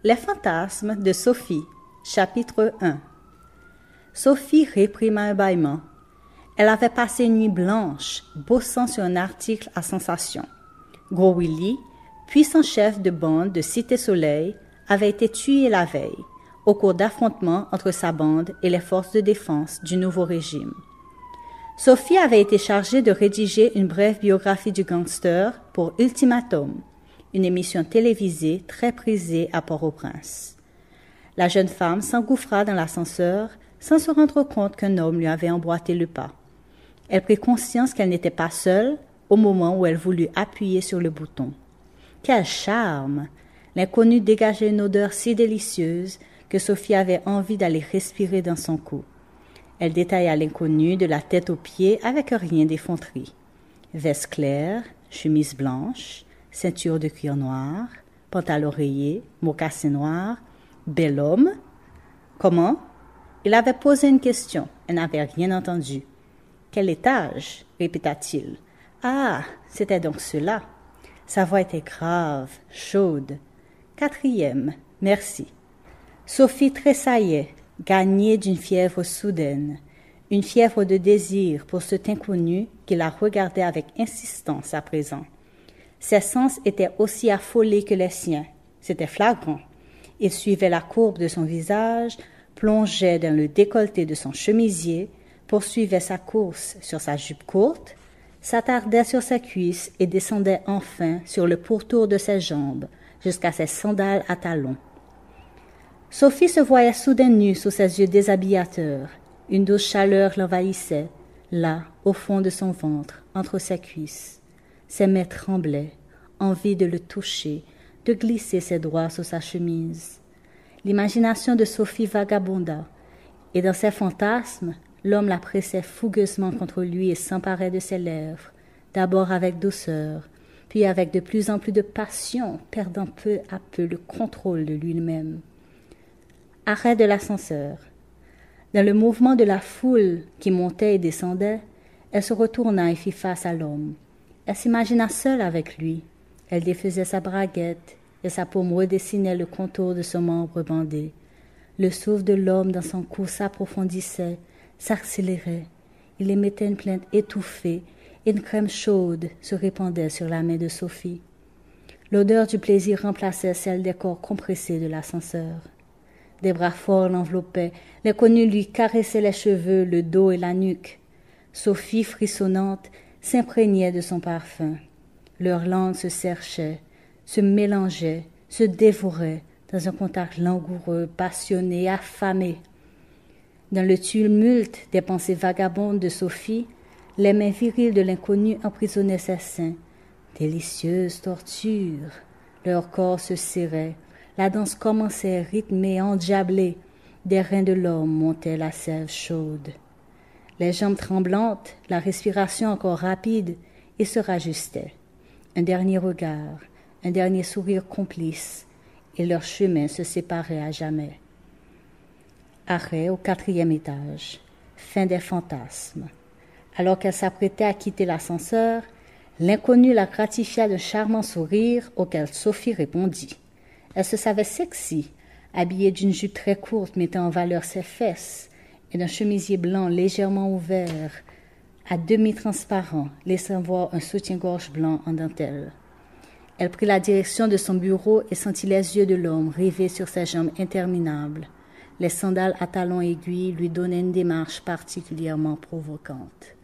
Les fantasmes de Sophie, chapitre 1. Sophie réprima un bâillement. Elle avait passé une nuit blanche, bossant sur un article à sensation. Gros Willy, puissant chef de bande de Cité Soleil, avait été tué la veille, au cours d'affrontements entre sa bande et les forces de défense du nouveau régime. Sophie avait été chargée de rédiger une brève biographie du gangster pour Ultimatum, une émission télévisée très prisée à Port-au-Prince. La jeune femme s'engouffra dans l'ascenseur sans se rendre compte qu'un homme lui avait emboîté le pas. Elle prit conscience qu'elle n'était pas seule au moment où elle voulut appuyer sur le bouton. Quel charme! L'inconnu dégageait une odeur si délicieuse que Sophie avait envie d'aller respirer dans son cou. Elle détailla l'inconnu de la tête aux pieds avec rien d'effronterie. Veste claire, chemise blanche, ceinture de cuir noir, pantalon rayé, mocassins noirs. Bel homme? Comment? Il avait posé une question. Elle n'avait rien entendu. Quel étage? Répéta-t-il. Ah, c'était donc cela. Sa voix était grave, chaude. 4e, merci. Sophie tressaillait, gagnée d'une fièvre soudaine, une fièvre de désir pour cet inconnu qui la regardait avec insistance à présent. Ses sens étaient aussi affolés que les siens. C'était flagrant. Il suivait la courbe de son visage, plongeait dans le décolleté de son chemisier, poursuivait sa course sur sa jupe courte, s'attardait sur ses cuisses et descendait enfin sur le pourtour de ses jambes, jusqu'à ses sandales à talons. Sophie se voyait soudain nue sous ses yeux déshabillateurs. Une douce chaleur l'envahissait, là, au fond de son ventre, entre ses cuisses. Ses mains tremblaient, envie de le toucher, de glisser ses doigts sous sa chemise. L'imagination de Sophie vagabonda, et dans ses fantasmes, l'homme la pressait fougueusement contre lui et s'emparait de ses lèvres, d'abord avec douceur, puis avec de plus en plus de passion, perdant peu à peu le contrôle de lui-même. Arrêt de l'ascenseur. Dans le mouvement de la foule qui montait et descendait, elle se retourna et fit face à l'homme. Elle s'imagina seule avec lui. Elle défaisait sa braguette et sa paume redessinait le contour de son membre bandé. Le souffle de l'homme dans son cou s'approfondissait, s'accélérait. Il émettait une plainte étouffée et une crème chaude se répandait sur la main de Sophie. L'odeur du plaisir remplaçait celle des corps compressés de l'ascenseur. Des bras forts l'enveloppaient, l'inconnu lui caressait les cheveux, le dos et la nuque. Sophie, frissonnante, s'imprégnait de son parfum. Leurs langues se cherchaient, se mélangeaient, se dévoraient dans un contact langoureux, passionné, affamé. Dans le tumulte des pensées vagabondes de Sophie, les mains viriles de l'inconnu emprisonnaient ses seins. Délicieuse torture. Leurs corps se serraient. La danse commençait rythmée, endiablée. Des reins de l'homme montaient la sève chaude. Les jambes tremblantes, la respiration encore rapide, ils se rajustaient. Un dernier regard, un dernier sourire complice, et leurs chemins se séparaient à jamais. Arrêt au 4e étage. Fin des fantasmes. Alors qu'elle s'apprêtait à quitter l'ascenseur, l'inconnu la gratifia d'un charmant sourire auquel Sophie répondit. Elle se savait sexy, habillée d'une jupe très courte mettant en valeur ses fesses et d'un chemisier blanc légèrement ouvert, à demi transparent, laissant voir un soutien-gorge blanc en dentelle. Elle prit la direction de son bureau et sentit les yeux de l'homme rivés sur ses jambes interminables. Les sandales à talons aiguilles lui donnaient une démarche particulièrement provocante.